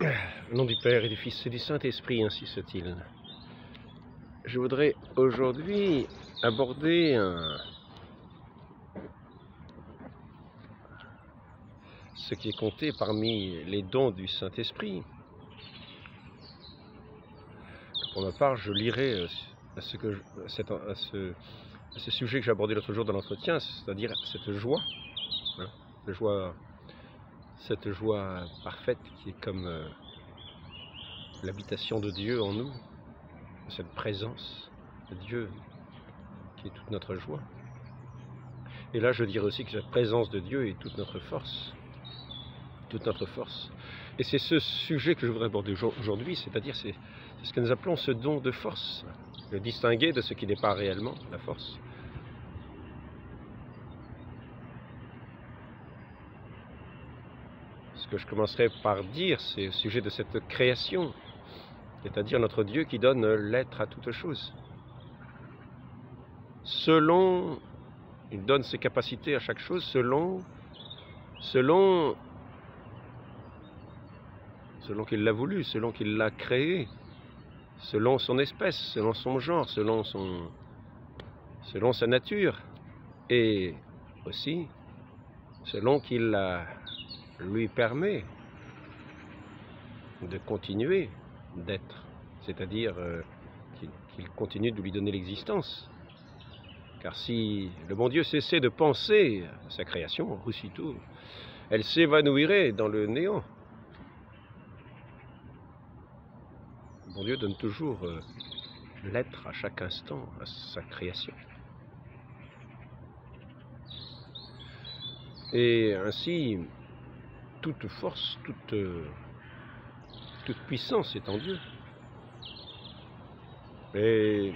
Au nom du Père et du Fils et du Saint-Esprit, ainsi soit-il. Je voudrais aujourd'hui aborder ce qui est compté parmi les dons du Saint-Esprit. Pour ma part, je lirai à ce sujet que j'ai abordé l'autre jour dans l'entretien, c'est-à-dire cette joie, hein, cette joie parfaite qui est comme l'habitation de Dieu en nous, cette présence de Dieu qui est toute notre joie. Et là, je dirais aussi que cette présence de Dieu est toute notre force. Toute notre force. Et c'est ce sujet que je voudrais aborder aujourd'hui, c'est-à-dire c'est ce que nous appelons ce don de force, le distinguer de ce qui n'est pas réellement la force. Ce que je commencerai par dire, c'est au sujet de cette création, c'est-à-dire notre Dieu qui donne l'être à toute chose. Il donne ses capacités à chaque chose selon qu'il l'a voulu, selon qu'il l'a créé, selon son espèce, selon son genre, selon sa nature, et aussi selon qu'il lui permet de continuer d'être, c'est-à-dire qu'il continue de lui donner l'existence. Car si le bon Dieu cessait de penser à sa création, aussitôt, elle s'évanouirait dans le néant. Le bon Dieu donne toujours l'être à chaque instant à sa création. Et ainsi, toute force, toute puissance est en Dieu. Et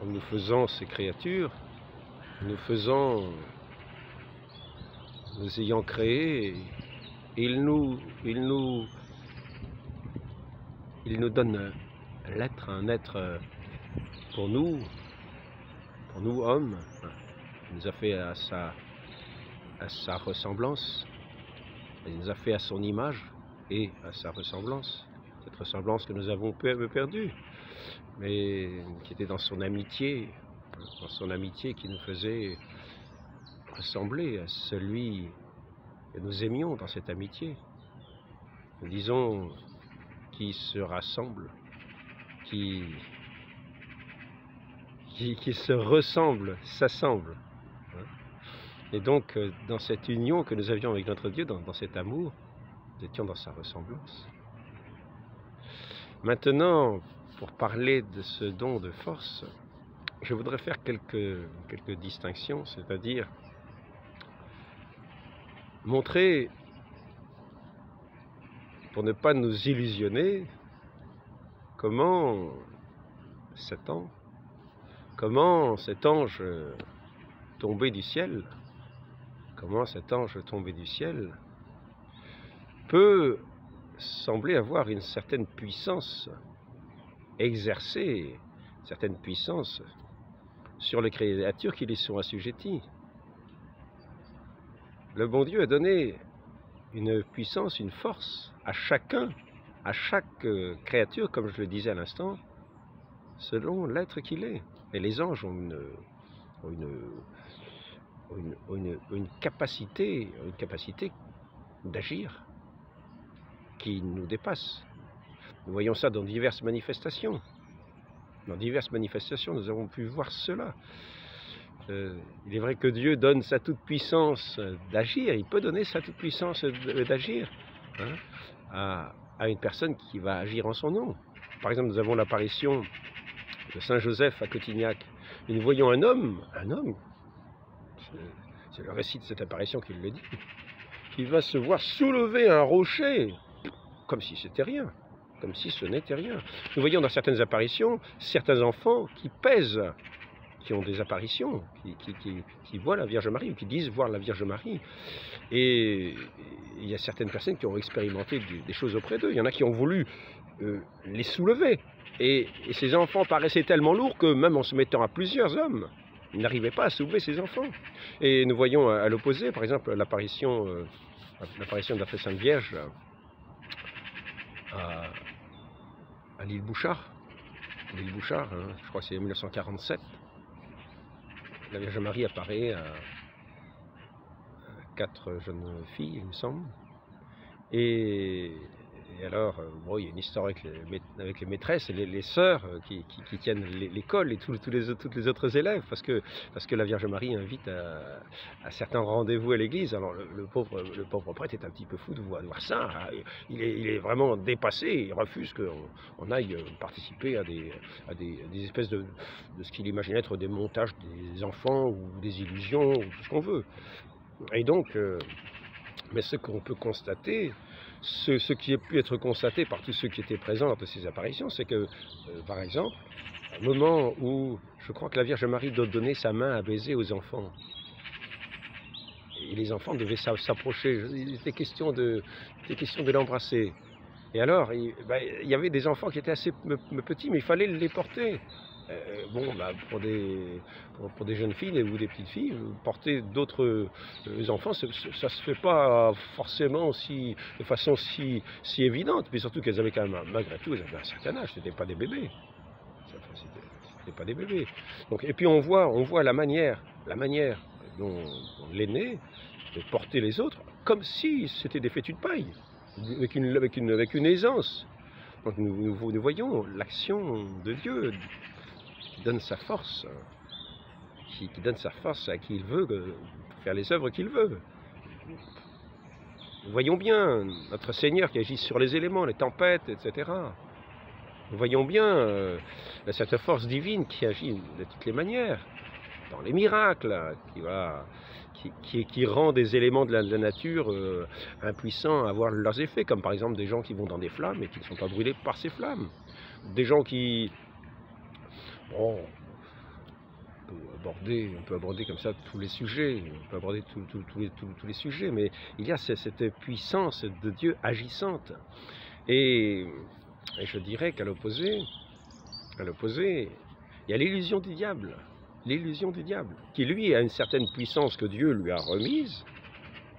en nous faisant ces créatures, nous ayant créés, il nous donne l'être, un être pour nous hommes. Il nous a fait à sa ressemblance, il nous a fait à son image et à sa ressemblance, cette ressemblance que nous avons perdue, mais qui était dans son amitié qui nous faisait ressembler à celui que nous aimions dans cette amitié. Nous disons qui se rassemble, qui se ressemble, s'assemble. Et donc, dans cette union que nous avions avec notre Dieu, dans cet amour, nous étions dans sa ressemblance. Maintenant, pour parler de ce don de force, je voudrais faire quelques distinctions, c'est-à-dire montrer, pour ne pas nous illusionner, comment cet ange tombé du ciel, peut sembler avoir une certaine puissance, exercer une certaine puissance sur les créatures qui lui sont assujetties. Le bon Dieu a donné une puissance, une force à chaque créature, comme je le disais à l'instant, selon l'être qu'il est. Et les anges ont une capacité d'agir qui nous dépasse. Nous voyons ça dans diverses manifestations. Dans diverses manifestations, nous avons pu voir cela. Il est vrai que Dieu donne sa toute-puissance d'agir. Il peut donner sa toute-puissance d'agir à une personne qui va agir en son nom. Par exemple, nous avons l'apparition de Saint Joseph à Cotignac. Et nous voyons un homme, c'est le récit de cette apparition qui le dit, qui va se voir soulever un rocher, comme si c'était rien, comme si ce n'était rien. Nous voyons dans certaines apparitions, certains enfants qui pèsent, qui ont des apparitions, qui voient la Vierge Marie, ou qui disent voir la Vierge Marie. Et il y a certaines personnes qui ont expérimenté des choses auprès d'eux. Il y en a qui ont voulu les soulever. Et ces enfants paraissaient tellement lourds que même en se mettant à plusieurs hommes, il n'arrivait pas à soulever ses enfants. Et nous voyons à l'opposé, par exemple, l'apparition de la très Sainte Vierge à l'île Bouchard. L'île Bouchard, hein, je crois que c'est 1947. La Vierge Marie apparaît à 4 jeunes filles, il me semble. Et alors, bon, il y a une histoire avec les maîtresses et les sœurs qui tiennent l'école et tous les autres élèves, parce que la Vierge Marie invite à certains rendez-vous à l'église. Alors le pauvre prêtre est un petit peu fou de voir ça. Il est vraiment dépassé, il refuse qu'on aille participer à des espèces de ce qu'il imagine être des montages des enfants ou des illusions ou tout ce qu'on veut. Et donc, mais ce qu'on peut constater, ce qui a pu être constaté par tous ceux qui étaient présents lors de ces apparitions, c'est que, par exemple, au moment où je crois que la Vierge Marie doit donner sa main à baiser aux enfants, et les enfants devaient s'approcher, il était question de l'embrasser. Et alors, il y avait des enfants qui étaient assez petits, mais il fallait les porter. Pour des jeunes filles ou des petites filles, porter d'autres enfants, ça ne se fait pas forcément de façon si évidente, mais surtout qu'elles avaient quand même, malgré tout, elles avaient un certain âge, ce n'étaient pas des bébés. C'était pas des bébés. Donc, et puis on voit la manière dont l'aîné de porter les autres, comme si c'était des fétus de paille, avec une aisance. Donc nous voyons l'action de Dieu qui donne sa force, qui donne sa force à qui il veut, pour faire les œuvres qu'il veut. Nous voyons bien notre Seigneur qui agit sur les éléments, les tempêtes, etc. Nous voyons bien cette force divine qui agit de toutes les manières, dans les miracles, qui rend des éléments de la nature impuissants à avoir leurs effets, comme par exemple des gens qui vont dans des flammes et qui ne sont pas brûlés par ces flammes. Des gens qui... Bon, on peut aborder comme ça tous les sujets, on peut aborder tous les sujets, mais il y a cette puissance de Dieu agissante. Et je dirais qu'à l'opposé, il y a l'illusion du diable, qui lui a une certaine puissance que Dieu lui a remise,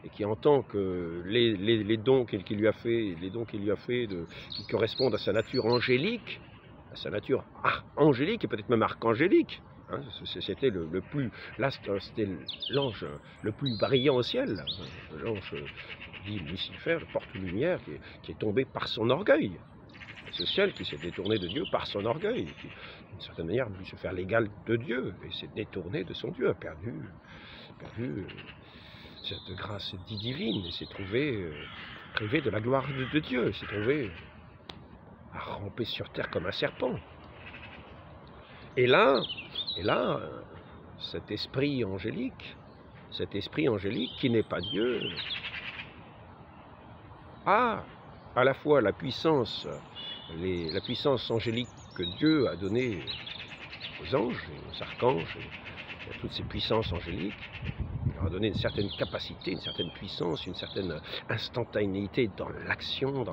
et qui entend que les dons qu'il lui a fait, qui correspondent à sa nature angélique, et peut-être même archangélique. Hein, c'était c'était l'ange le plus brillant au ciel, l'ange dit Lucifer, le porte-lumière, qui est tombé par son orgueil. Ce ciel qui s'est détourné de Dieu par son orgueil, qui, d'une certaine manière, voulu se faire l'égal de Dieu, et s'est détourné de son Dieu, a perdu cette grâce divine, et s'est trouvé privé de la gloire de Dieu, s'est trouvé à ramper sur terre comme un serpent. Et là, cet esprit angélique qui n'est pas Dieu, a à la fois la puissance angélique que Dieu a donnée aux anges, aux archanges, et à toutes ces puissances angéliques. Il leur a donné une certaine capacité, une certaine puissance, une certaine instantanéité dans l'action,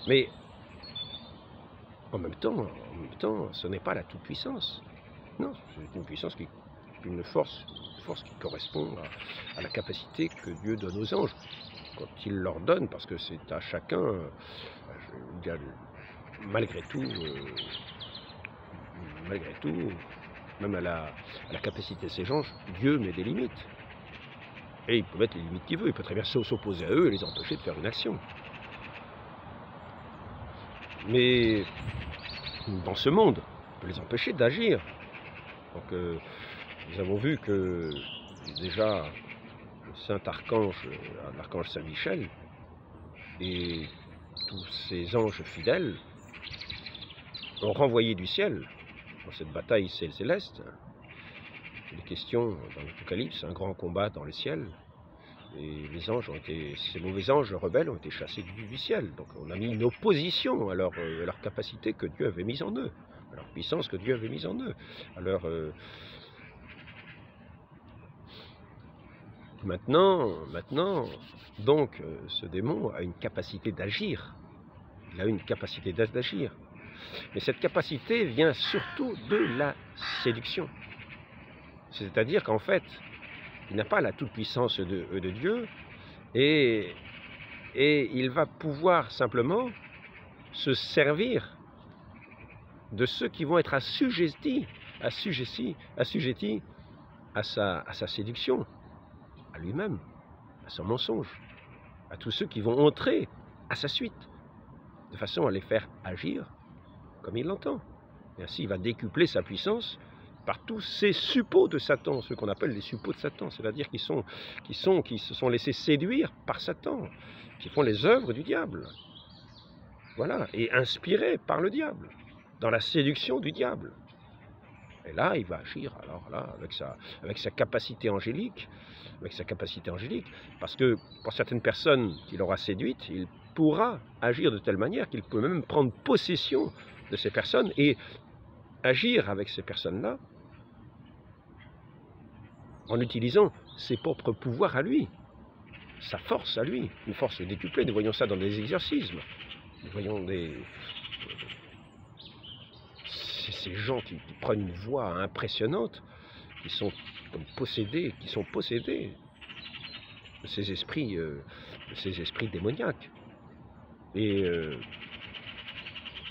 mais en même temps, ce n'est pas la toute-puissance. Non, c'est une puissance une force qui correspond à la capacité que Dieu donne aux anges. Quand il leur donne, parce que c'est à chacun, malgré tout, même à la capacité de ces anges, Dieu met des limites. Et il peut mettre les limites qu'il veut, il peut très bien s'opposer à eux et les empêcher de faire une action. Mais dans ce monde, on peut les empêcher d'agir. Donc nous avons vu que déjà le Saint-Archange, l'archange Saint-Michel et tous ces anges fidèles ont renvoyé du ciel dans cette bataille céleste. Il est question dans l'Apocalypse, un grand combat dans le ciel. Et les anges ces mauvais anges rebelles ont été chassés du ciel. Donc on a mis une opposition à leur capacité que Dieu avait mise en eux, à leur puissance que Dieu avait mise en eux. Alors maintenant, donc ce démon a une capacité d'agir. Il a une capacité d'agir. Mais cette capacité vient surtout de la séduction. C'est-à-dire qu'en fait, il n'a pas la toute-puissance de Dieu, et il va pouvoir simplement se servir de ceux qui vont être assujettis à sa séduction, à lui-même, à son mensonge, à tous ceux qui vont entrer à sa suite, de façon à les faire agir comme il l'entend. Et ainsi, il va décupler sa puissance par tous ces suppôts de Satan, ceux qu'on appelle les suppôts de Satan, c'est-à-dire qui se sont laissés séduire par Satan, qui font les œuvres du diable. Voilà, et inspirés par le diable, dans la séduction du diable. Et là, il va agir, alors là, avec sa capacité angélique, parce que pour certaines personnes qu'il aura séduites, il pourra agir de telle manière qu'il peut même prendre possession de ces personnes et agir avec ces personnes-là en utilisant ses propres pouvoirs à lui, sa force à lui, une force décuplée. Nous voyons ça dans des exorcismes. Nous voyons ces gens qui prennent une voix impressionnante, qui sont possédés de ces esprits démoniaques. Et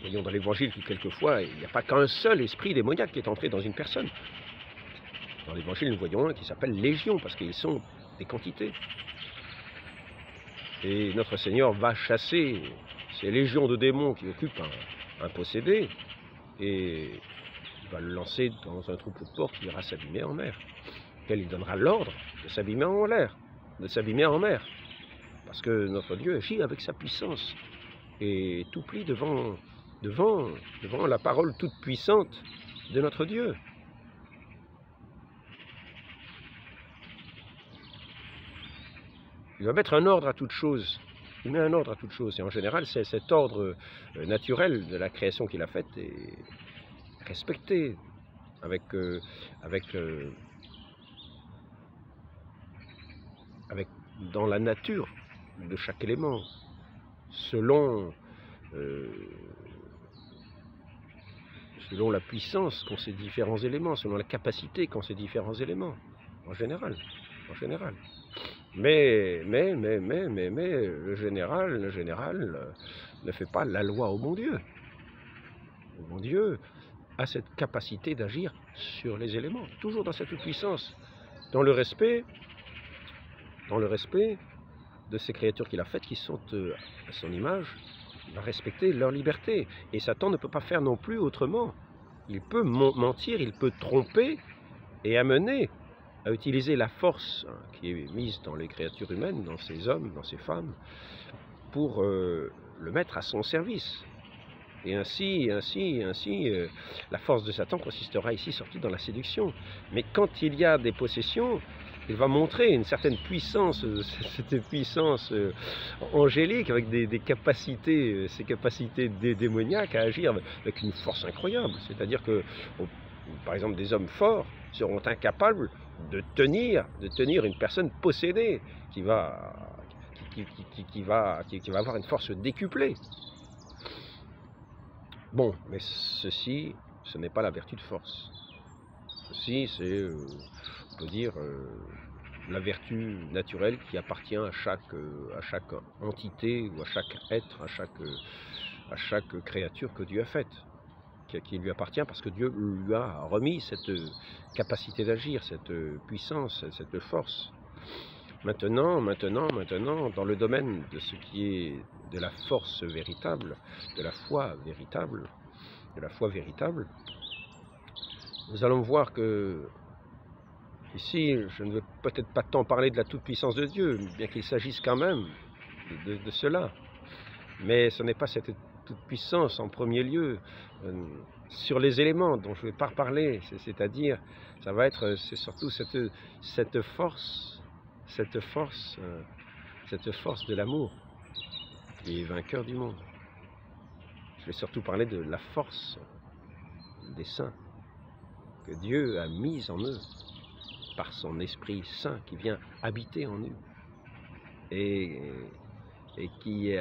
voyons dans l'Évangile que quelquefois, il n'y a pas qu'un seul esprit démoniaque qui est entré dans une personne. Dans l'Évangile, nous voyons un qui s'appelle Légion, parce qu'ils sont des quantités. Et notre Seigneur va chasser ces légions de démons qui occupent un possédé, et il va le lancer dans un troupeau de porcs qui ira s'abîmer en mer, auquel il donnera l'ordre de s'abîmer en l'air, de s'abîmer en mer. Parce que notre Dieu agit avec sa puissance, et tout plie devant la parole toute puissante de notre Dieu. Il va mettre un ordre à toute chose. Il met un ordre à toute chose. Et en général, c'est cet ordre naturel de la création qu'il a faite est respecté dans la nature de chaque élément, selon la puissance qu'ont ces différents éléments, selon la capacité qu'ont ces différents éléments, en général. Mais le général ne fait pas la loi au bon Dieu. Le bon Dieu a cette capacité d'agir sur les éléments, toujours dans cette puissance, dans le respect de ces créatures qu'il a faites qui sont à son image. Il va respecter leur liberté. Et Satan ne peut pas faire non plus autrement. Il peut mentir, il peut tromper et amener à utiliser la force qui est mise dans les créatures humaines, dans ces hommes, dans ces femmes, pour le mettre à son service. Et ainsi, la force de Satan consistera ici surtout dans la séduction. Mais quand il y a des possessions, il va montrer une certaine puissance, cette puissance angélique, avec des capacités, ces capacités démoniaques à agir avec une force incroyable. C'est-à-dire que, par exemple, des hommes forts seront incapables de tenir une personne possédée qui va avoir une force décuplée. Bon, mais ceci, ce n'est pas la vertu de force. Ceci, c'est, on peut dire, la vertu naturelle qui appartient à chaque entité ou à chaque être, à chaque créature que Dieu a faite, qui lui appartient parce que Dieu lui a remis cette capacité d'agir, cette puissance, cette force. Maintenant, dans le domaine de ce qui est de la force véritable, de la foi véritable, nous allons voir que ici, je ne veux peut-être pas tant parler de la toute-puissance de Dieu, bien qu'il s'agisse quand même de cela. Mais ce n'est pas cette toute-puissance en premier lieu sur les éléments dont je ne vais pas reparler. C'est-à-dire, c'est surtout cette force de l'amour qui est vainqueur du monde. Je vais surtout parler de la force des saints que Dieu a mise en eux par son Esprit Saint qui vient habiter en eux et qui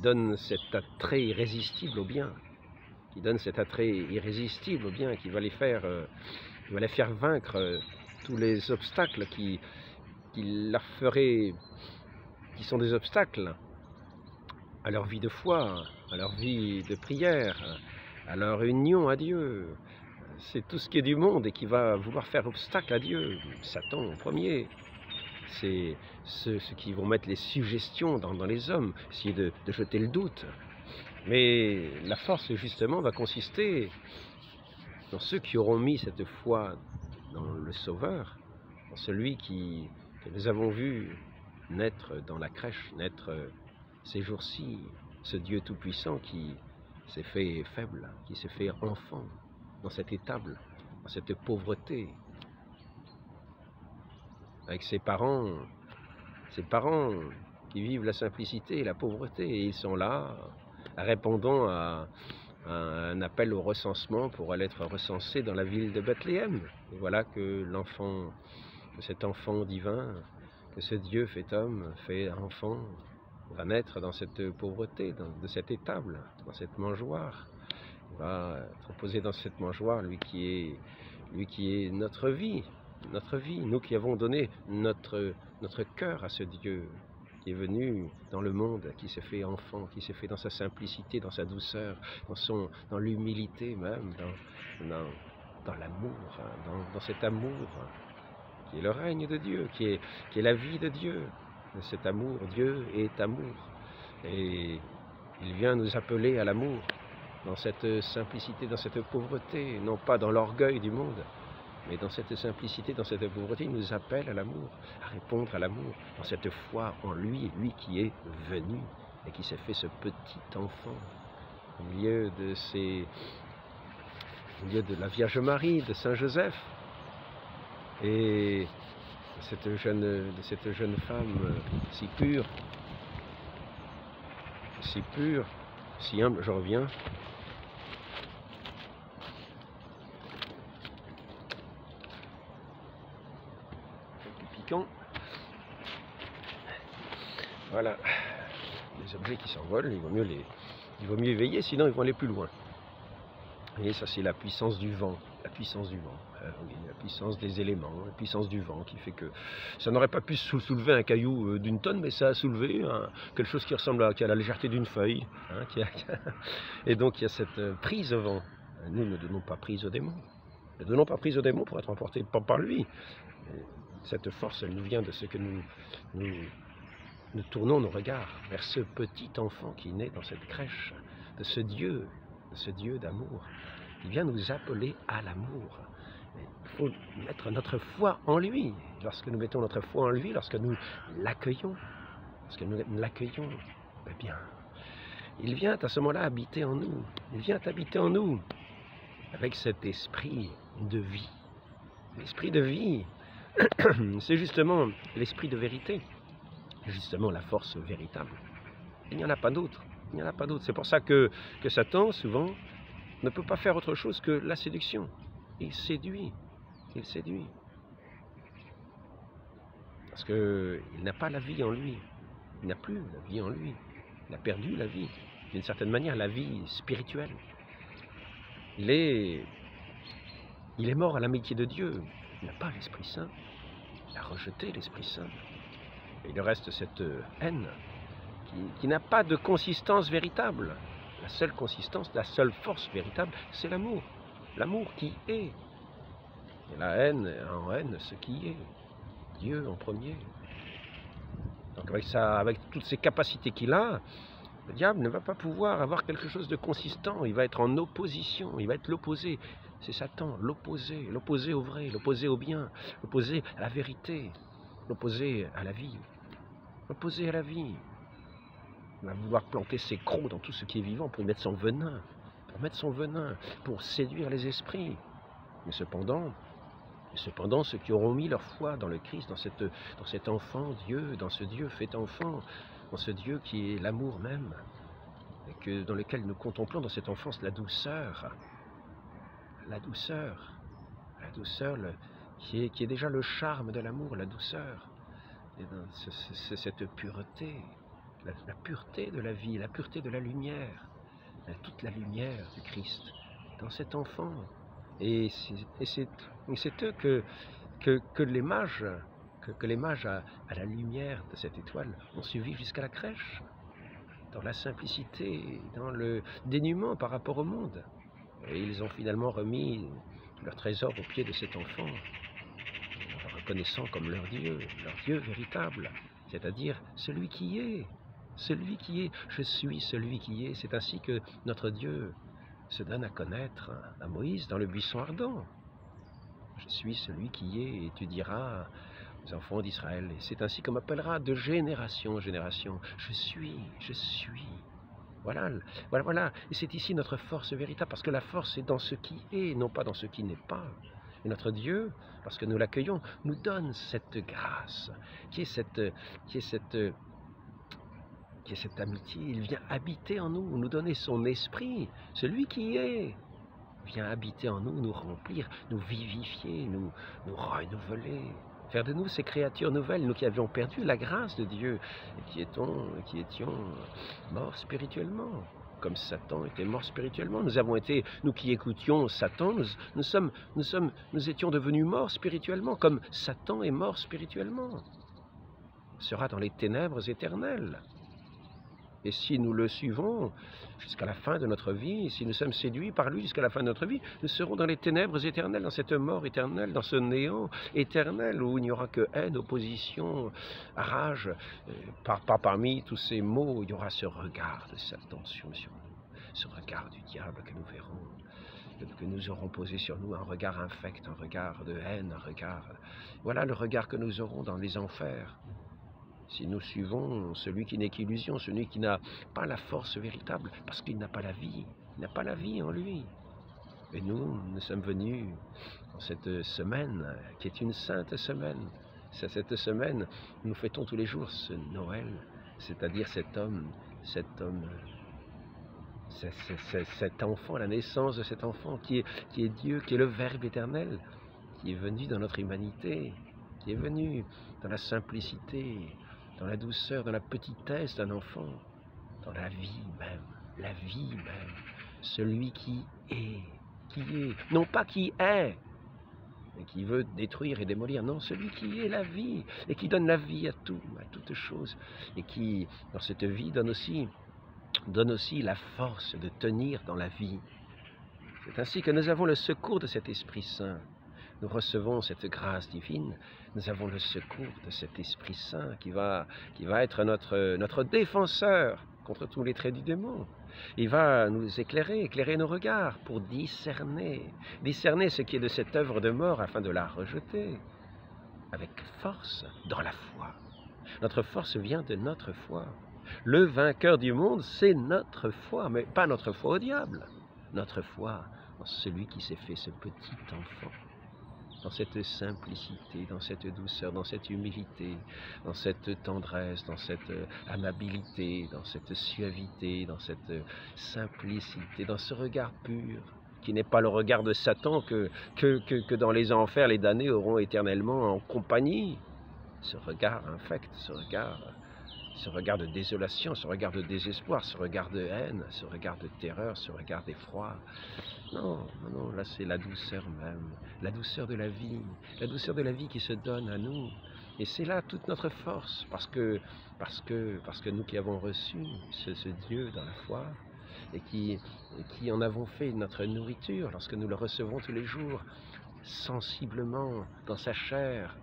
donne cet attrait irrésistible au bien, qui donne cet attrait irrésistible au bien, qui va les faire vaincre tous les obstacles qui leur feraient, qui sont des obstacles à leur vie de foi, à leur vie de prière, à leur union à Dieu. C'est tout ce qui est du monde et qui va vouloir faire obstacle à Dieu. Satan en premier. C'est ceux qui vont mettre les suggestions dans les hommes, essayer de jeter le doute. Mais la force, justement, va consister dans ceux qui auront mis cette foi dans le Sauveur, dans celui que nous avons vu naître dans la crèche, naître ces jours-ci, ce Dieu tout-puissant qui s'est fait faible, qui s'est fait enfant dans cette étable, dans cette pauvreté, avec ses parents qui vivent la simplicité et la pauvreté, et ils sont là, répondant à un appel au recensement pour aller être recensés dans la ville de Bethléem. Et voilà que cet enfant divin, que ce Dieu fait homme, fait enfant, va naître dans cette pauvreté, de cette étable, dans cette mangeoire. Il va être posé dans cette mangeoire, lui qui est notre vie, nous qui avons donné notre cœur à ce Dieu qui est venu dans le monde, qui s'est fait enfant, qui s'est fait dans sa simplicité, dans sa douceur, dans l'humilité même, dans l'amour, dans cet amour qui est le règne de Dieu, qui est la vie de Dieu. Cet amour, Dieu est amour. Et il vient nous appeler à l'amour, dans cette simplicité, dans cette pauvreté, non pas dans l'orgueil du monde, mais dans cette simplicité, dans cette pauvreté, il nous appelle à l'amour, à répondre à l'amour, dans cette foi en lui, lui qui est venu et qui s'est fait ce petit enfant au milieu de la Vierge Marie, de Saint Joseph, et de cette jeune femme si pure, si humble. Je reviens. Piquant. Voilà. Les objets qui s'envolent, il vaut mieux veiller, sinon ils vont aller plus loin. Et ça, c'est la puissance du vent. La puissance du vent. Oui, la puissance des éléments, la puissance du vent qui fait que ça n'aurait pas pu soulever un caillou d'une tonne, mais ça a soulevé quelque chose qui ressemble qui a la légèreté d'une feuille. Et donc il y a cette prise au vent. Nous ne donnons pas prise aux démons. Ne donnons pas prise aux démons pour être emportés par lui. Et cette force, elle nous vient de ce que nous tournons nos regards vers ce petit enfant qui naît dans cette crèche, de ce Dieu d'amour. Il vient nous appeler à l'amour. Il faut mettre notre foi en lui. Lorsque nous mettons notre foi en lui, lorsque nous l'accueillons, eh bien, il vient à ce moment-là habiter en nous. Il vient habiter en nous avec cet esprit de vie. L'esprit de vie, c'est justement l'esprit de vérité, justement la force véritable. Il n'y en a pas d'autre. Il n'y en a pas d'autre. C'est pour ça que Satan, souvent, ne peut pas faire autre chose que la séduction. Il séduit. Il séduit. Parce qu'il n'a pas la vie en lui. Il n'a plus la vie en lui. Il a perdu la vie. D'une certaine manière, la vie spirituelle. Il est mort à l'amitié de Dieu. Il n'a pas l'Esprit Saint. Il a rejeté l'Esprit Saint. Et il reste cette haine qui n'a pas de consistance véritable. La seule consistance, la seule force véritable, c'est l'amour. L'amour qui est. Et la haine, en haine, ce qui est. Dieu en premier. Donc avec toutes ces capacités qu'il a, le diable ne va pas pouvoir avoir quelque chose de consistant. Il va être en opposition, il va être l'opposé. C'est Satan, l'opposé au vrai, l'opposé au bien, l'opposé à la vérité, l'opposé à la vie. L'opposé à la vie. Il va vouloir planter ses crocs dans tout ce qui est vivant pour y mettre son venin, pour séduire les esprits. Mais cependant, ceux qui auront mis leur foi dans le Christ, dans cet enfant Dieu, dans ce Dieu fait enfant, dans ce Dieu qui est l'amour même, et dans lequel nous contemplons dans cette enfance la douceur qui est déjà le charme de l'amour, la douceur, c'est cette pureté, la pureté de la vie, la pureté de la lumière, toute la lumière du Christ dans cet enfant. Et c'est eux que les mages, que les mages à la lumière de cette étoile ont suivi jusqu'à la crèche, dans la simplicité, dans le dénuement par rapport au monde. Et ils ont finalement remis leur trésor aux pieds de cet enfant, en le reconnaissant comme leur Dieu véritable, c'est-à-dire celui qui est, je suis celui qui est. C'est ainsi que notre Dieu se donne à connaître à Moïse dans le buisson ardent. Je suis celui qui est, et tu diras aux enfants d'Israël, et c'est ainsi qu'on m'appellera de génération en génération. Je suis. Voilà. Et c'est ici notre force véritable, parce que la force est dans ce qui est, non pas dans ce qui n'est pas. Et notre Dieu, parce que nous l'accueillons, nous donne cette grâce, qui est cette amitié. Il vient habiter en nous donner son esprit, celui qui est, vient habiter en nous, nous remplir, nous vivifier, nous renouveler, faire de nous ces créatures nouvelles, nous qui avions perdu la grâce de Dieu, et qui étions morts spirituellement, comme Satan était mort spirituellement. Nous avons été, nous qui écoutions Satan, nous étions devenus morts spirituellement, comme Satan est mort spirituellement. Il sera dans les ténèbres éternelles. Et si nous le suivons jusqu'à la fin de notre vie, si nous sommes séduits par lui jusqu'à la fin de notre vie, nous serons dans les ténèbres éternelles, dans cette mort éternelle, dans ce néant éternel où il n'y aura que haine, opposition, rage. Pas parmi tous ces mots, il y aura ce regard de Satan sur nous, ce regard du diable que nous verrons, que nous aurons posé sur nous, un regard infect, un regard de haine, un regard... Voilà le regard que nous aurons dans les enfers. Si nous suivons celui qui n'est qu'illusion, celui qui n'a pas la force véritable, parce qu'il n'a pas la vie, il n'a pas la vie en lui. Et nous sommes venus dans cette semaine, qui est une sainte semaine. C'est cette semaine, nous fêtons tous les jours ce Noël, c'est-à-dire cet enfant, la naissance de cet enfant, qui est Dieu, qui est le Verbe éternel, qui est venu dans notre humanité, qui est venu dans la simplicité, dans la douceur, dans la petitesse d'un enfant, dans la vie même, celui qui est, non pas qui est, mais qui veut détruire et démolir, non, celui qui est la vie, et qui donne la vie à toute chose, et qui, dans cette vie, donne aussi la force de tenir dans la vie. C'est ainsi que nous avons le secours de cet Esprit Saint. Nous recevons cette grâce divine, nous avons le secours de cet Esprit Saint qui va être notre défenseur contre tous les traits du démon. Il va nous éclairer nos regards pour discerner ce qui est de cette œuvre de mort afin de la rejeter avec force dans la foi. Notre force vient de notre foi. Le vainqueur du monde, c'est notre foi, mais pas notre foi au diable. Notre foi en celui qui s'est fait ce petit enfant. Dans cette simplicité, dans cette douceur, dans cette humilité, dans cette tendresse, dans cette amabilité, dans cette suavité, dans cette simplicité, dans ce regard pur, qui n'est pas le regard de Satan que dans les enfers les damnés auront éternellement en compagnie. Ce regard infect, ce regard de désolation, ce regard de désespoir, ce regard de haine, ce regard de terreur, ce regard d'effroi. Non, là c'est la douceur même, la douceur de la vie qui se donne à nous. Et c'est là toute notre force, parce que nous qui avons reçu ce Dieu dans la foi, et qui en avons fait notre nourriture, lorsque nous le recevons tous les jours, sensiblement dans sa chair,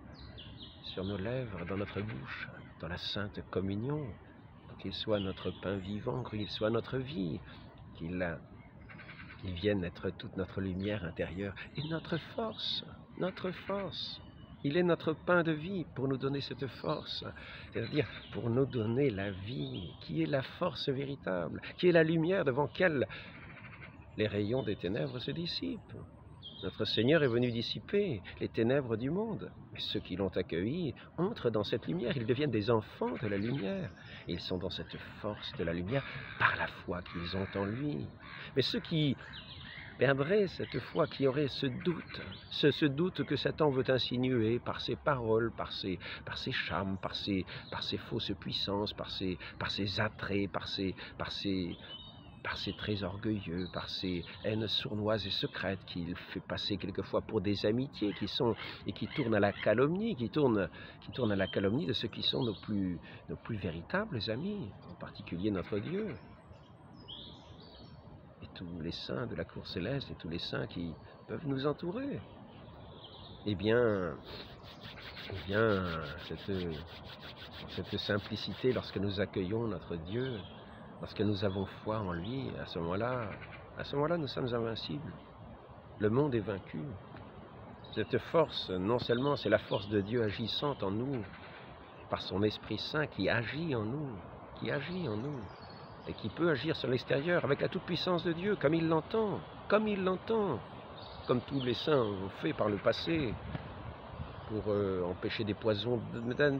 sur nos lèvres, dans notre bouche, dans la sainte communion, qu'il soit notre pain vivant, qu'il soit notre vie, qu'il vienne être toute notre lumière intérieure et notre force. Il est notre pain de vie pour nous donner cette force, c'est-à-dire pour nous donner la vie, qui est la force véritable, qui est la lumière devant laquelle les rayons des ténèbres se dissipent. Notre Seigneur est venu dissiper les ténèbres du monde. Mais ceux qui l'ont accueilli entrent dans cette lumière, ils deviennent des enfants de la lumière. Et ils sont dans cette force de la lumière par la foi qu'ils ont en lui. Mais ceux qui perdraient cette foi, qui auraient ce doute que Satan veut insinuer par ses paroles, par ses charmes, par ses fausses puissances, par ses attraits, par ses par ses traits orgueilleux, par ses haines sournoises et secrètes qu'il fait passer quelquefois pour des amitiés qui tournent à la calomnie, qui tournent à la calomnie de ceux qui sont nos plus véritables amis, en particulier notre Dieu. Et tous les saints de la cour céleste et tous les saints qui peuvent nous entourer. Eh bien cette simplicité, lorsque nous accueillons notre Dieu, lorsque nous avons foi en lui, à ce moment-là, nous sommes invincibles. Le monde est vaincu. Cette force, non seulement c'est la force de Dieu agissante en nous, par son Esprit Saint qui agit en nous, et qui peut agir sur l'extérieur avec la toute-puissance de Dieu, comme il l'entend, comme tous les saints ont fait par le passé, pour empêcher des poisons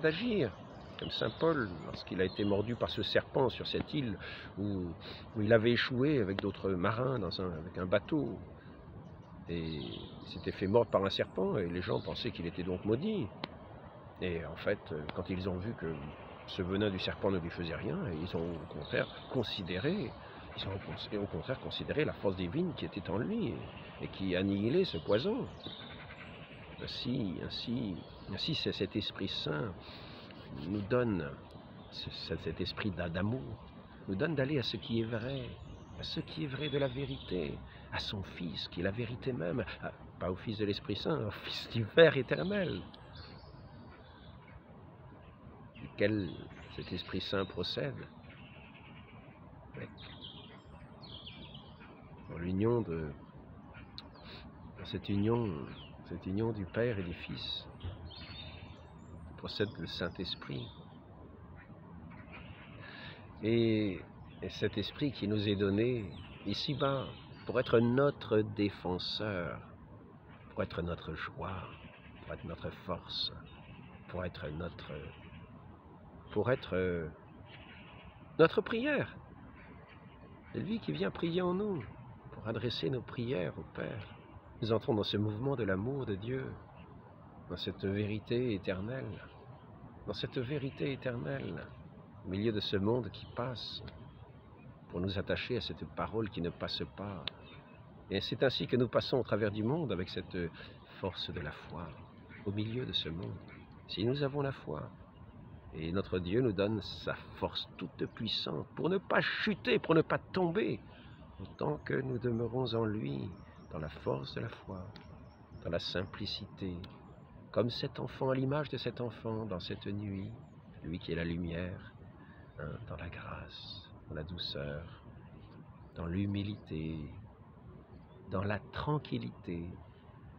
d'agir. Comme saint Paul, lorsqu'il a été mordu par ce serpent sur cette île où il avait échoué avec d'autres marins avec un bateau. Et il s'était fait mordre par un serpent et les gens pensaient qu'il était donc maudit. Et en fait, quand ils ont vu que ce venin du serpent ne lui faisait rien, ils ont au contraire considéré la force divine qui était en lui et qui annihilait ce poison. Ainsi, c'est cet Esprit Saint nous donne, cet esprit d'amour, nous donne d'aller à ce qui est vrai, de la vérité, à son Fils, qui est la vérité même, pas au Fils de l'Esprit Saint, au Fils du Père éternel, duquel cet Esprit Saint procède, dans cette union du Père et du Fils, procède le Saint-Esprit. Et cet esprit qui nous est donné ici-bas pour être notre défenseur, pour être notre joie, pour être notre force, pour être notre prière. C'est lui qui vient prier en nous, pour adresser nos prières au Père. Nous entrons dans ce mouvement de l'amour de Dieu, dans cette vérité éternelle, au milieu de ce monde qui passe, pour nous attacher à cette parole qui ne passe pas. Et c'est ainsi que nous passons au travers du monde avec cette force de la foi, au milieu de ce monde. Si nous avons la foi, et notre Dieu nous donne sa force toute puissante pour ne pas chuter, pour ne pas tomber, autant que nous demeurons en lui, dans la force de la foi, dans la simplicité, comme cet enfant, à l'image de cet enfant, dans cette nuit, lui qui est la lumière, dans la grâce, dans la douceur, dans l'humilité, dans la tranquillité,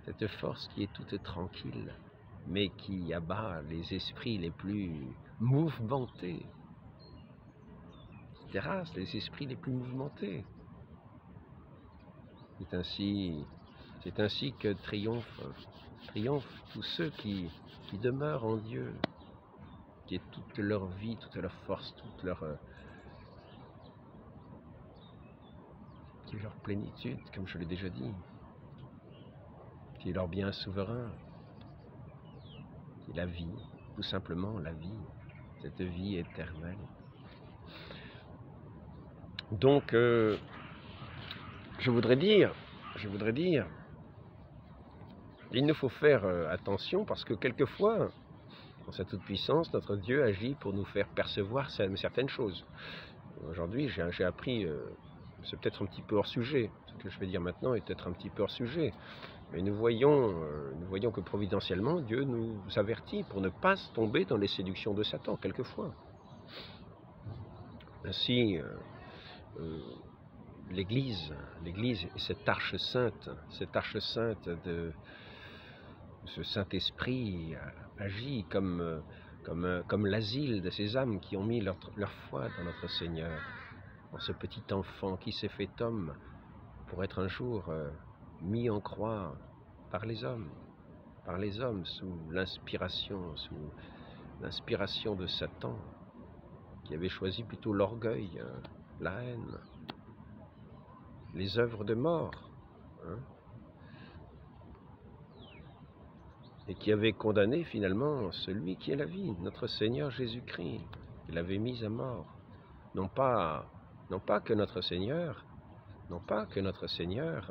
cette force qui est toute tranquille, mais qui abat les esprits les plus mouvementés, qui terrasse les esprits les plus mouvementés. C'est ainsi que triomphent tous ceux qui demeurent en Dieu, qui est toute leur vie, toute leur force, toute leur plénitude, comme je l'ai déjà dit, qui est leur bien souverain, qui est la vie, tout simplement la vie, cette vie éternelle. Donc, je voudrais dire, il nous faut faire attention parce que quelquefois, dans sa toute-puissance, notre Dieu agit pour nous faire percevoir certaines choses. Aujourd'hui, j'ai appris, c'est peut-être un petit peu hors sujet, ce que je vais dire maintenant est peut-être un petit peu hors sujet, mais nous voyons que providentiellement, Dieu nous avertit pour ne pas tomber dans les séductions de Satan, quelquefois. Ainsi, l'Église est cette arche sainte de ce Saint-Esprit agit comme l'asile de ces âmes qui ont mis leur foi dans notre Seigneur, dans ce petit enfant qui s'est fait homme pour être un jour mis en croix par les hommes sous l'inspiration de Satan, qui avait choisi plutôt l'orgueil, la haine, les œuvres de mort, et qui avait condamné finalement celui qui est la vie, notre Seigneur Jésus-Christ, qu'il avait mis à mort, non pas Non pas que notre Seigneur, non pas que notre Seigneur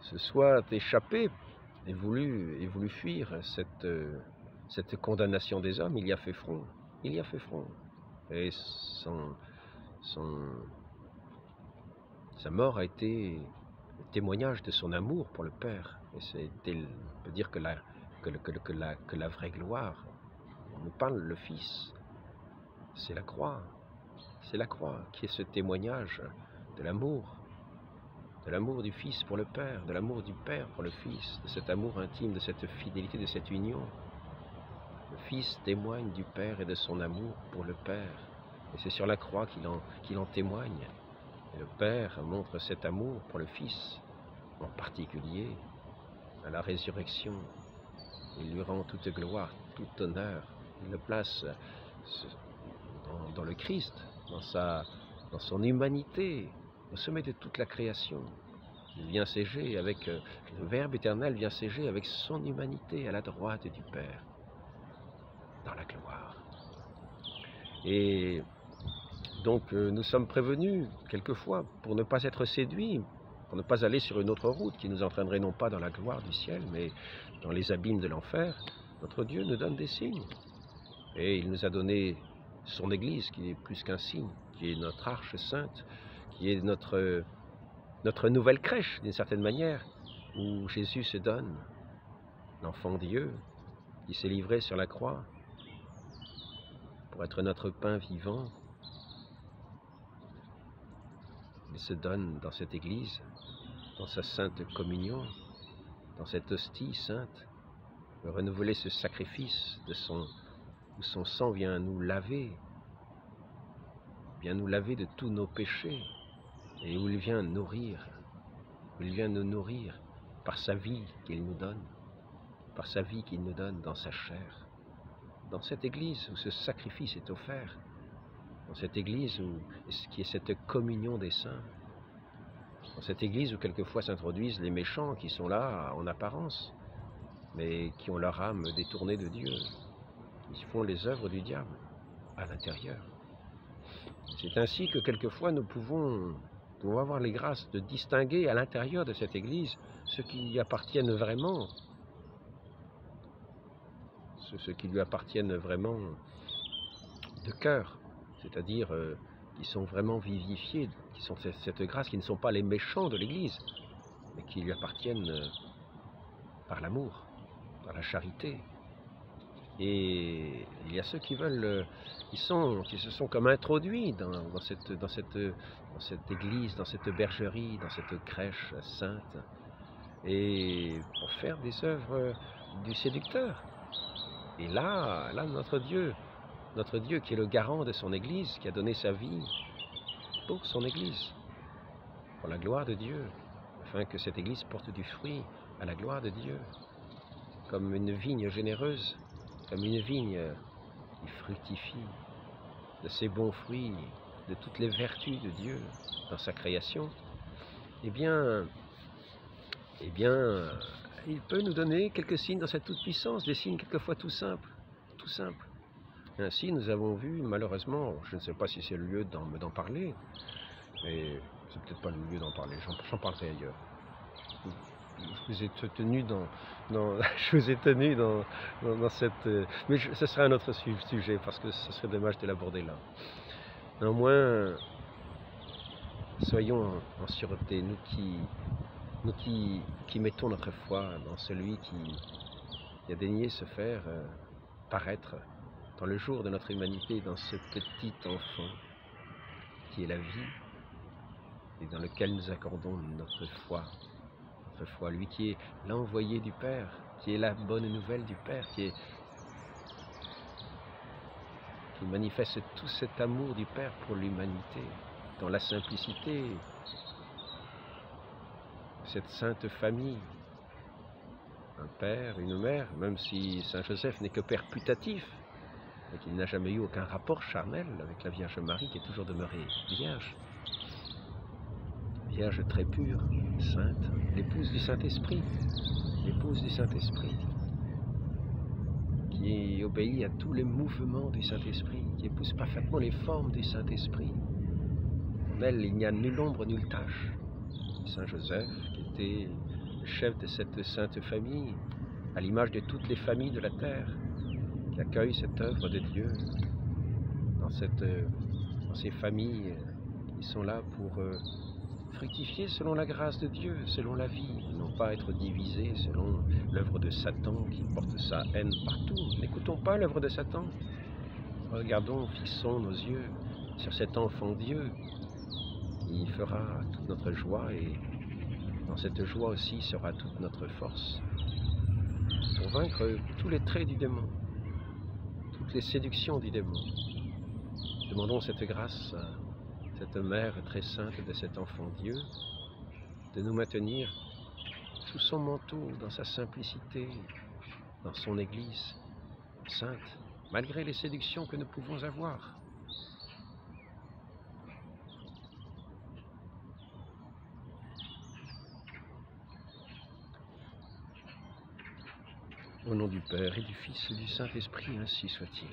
se soit échappé et voulu fuir cette condamnation des hommes. Il y a fait front, il y a fait front. Et sa mort a été le témoignage de son amour pour le Père. Et c'était, on peut dire que la vraie gloire, on nous parle le Fils, c'est la croix. C'est la croix qui est ce témoignage de l'amour du Fils pour le Père, de l'amour du Père pour le Fils, de cet amour intime, de cette fidélité, de cette union. Le Fils témoigne du Père et de son amour pour le Père. Et c'est sur la croix qu'il en témoigne. Et le Père montre cet amour pour le Fils, en particulier à la résurrection. Il lui rend toute gloire, tout honneur. Il le place dans le Christ, dans son humanité, au sommet de toute la création. Il vient siéger avec, le Verbe éternel vient siéger avec son humanité à la droite du Père, dans la gloire. Et donc nous sommes prévenus, quelquefois, pour ne pas être séduits, pour ne pas aller sur une autre route qui nous entraînerait non pas dans la gloire du ciel, mais dans les abîmes de l'enfer. Notre Dieu nous donne des signes. Et il nous a donné son Église, qui est plus qu'un signe, qui est notre arche sainte, qui est notre nouvelle crèche, d'une certaine manière, où Jésus se donne, l'enfant Dieu, qui s'est livré sur la croix pour être notre pain vivant. Il se donne dans cette Église, dans sa sainte communion, dans cette hostie sainte, pour renouveler ce sacrifice où son sang vient nous laver de tous nos péchés, et où il vient nous nourrir par sa vie qu'il nous donne, dans sa chair. Dans cette Église où ce sacrifice est offert, dans cette Église qui est cette communion des saints, dans cette Église où quelquefois s'introduisent les méchants qui sont là en apparence, mais qui ont leur âme détournée de Dieu. Ils font les œuvres du diable à l'intérieur. C'est ainsi que quelquefois nous pouvons avoir les grâces de distinguer à l'intérieur de cette Église ceux qui y appartiennent vraiment, ceux qui lui appartiennent vraiment de cœur, c'est-à-dire qui sont vraiment vivifiés, qui sont cette grâce, qui ne sont pas les méchants de l'Église, mais qui lui appartiennent par l'amour, par la charité. Et il y a ceux qui veulent, qui se sont comme introduits dans cette Église, dans cette bergerie, dans cette crèche sainte, et pour faire des œuvres du séducteur. Et là, notre Dieu qui est le garant de son Église, qui a donné sa vie pour son Église, pour la gloire de Dieu, afin que cette Église porte du fruit à la gloire de Dieu, comme une vigne généreuse, comme une vigne qui fructifie de ses bons fruits, de toutes les vertus de Dieu dans sa création. Eh bien, il peut nous donner quelques signes dans cette toute-puissance, des signes quelquefois tout simples. Ainsi, nous avons vu, malheureusement, je ne sais pas si c'est le lieu d'en parler, mais c'est peut-être pas le lieu d'en parler, j'en parlerai ailleurs. Je vous ai tenu dans cette... Mais ce sera un autre sujet, parce que ce serait dommage de l'aborder là. Néanmoins, soyons en sûreté, nous qui mettons notre foi dans celui qui a daigné se faire paraître dans le jour de notre humanité, dans ce petit enfant qui est la vie, et dans lequel nous accordons notre foi, lui qui est l'envoyé du Père, qui est la bonne nouvelle du Père, qui manifeste tout cet amour du Père pour l'humanité, dans la simplicité, cette sainte famille, un père, une mère, même si Saint Joseph n'est que père putatif, et qu'il n'a jamais eu aucun rapport charnel avec la Vierge Marie, qui est toujours demeurée vierge très pure, sainte, l'épouse du Saint-Esprit, qui obéit à tous les mouvements du Saint-Esprit, qui épouse parfaitement les formes du Saint-Esprit. En elle, il n'y a nulle ombre, nulle tache. Saint Joseph, qui était le chef de cette sainte famille, à l'image de toutes les familles de la terre, qui accueillent cette œuvre de Dieu dans ces familles qui sont là pour fructifier selon la grâce de Dieu, selon la vie, non pas être divisés selon l'œuvre de Satan qui porte sa haine partout. N'écoutons pas l'œuvre de Satan. Regardons, fixons nos yeux sur cet enfant Dieu qui fera toute notre joie, et dans cette joie aussi sera toute notre force pour vaincre tous les traits du démon, toutes les séductions du démon. Demandons cette grâce à cette mère très sainte de cet enfant Dieu, de nous maintenir sous son manteau, dans sa simplicité, dans son Église sainte, malgré les séductions que nous pouvons avoir. Au nom du Père et du Fils et du Saint-Esprit, ainsi soit-il.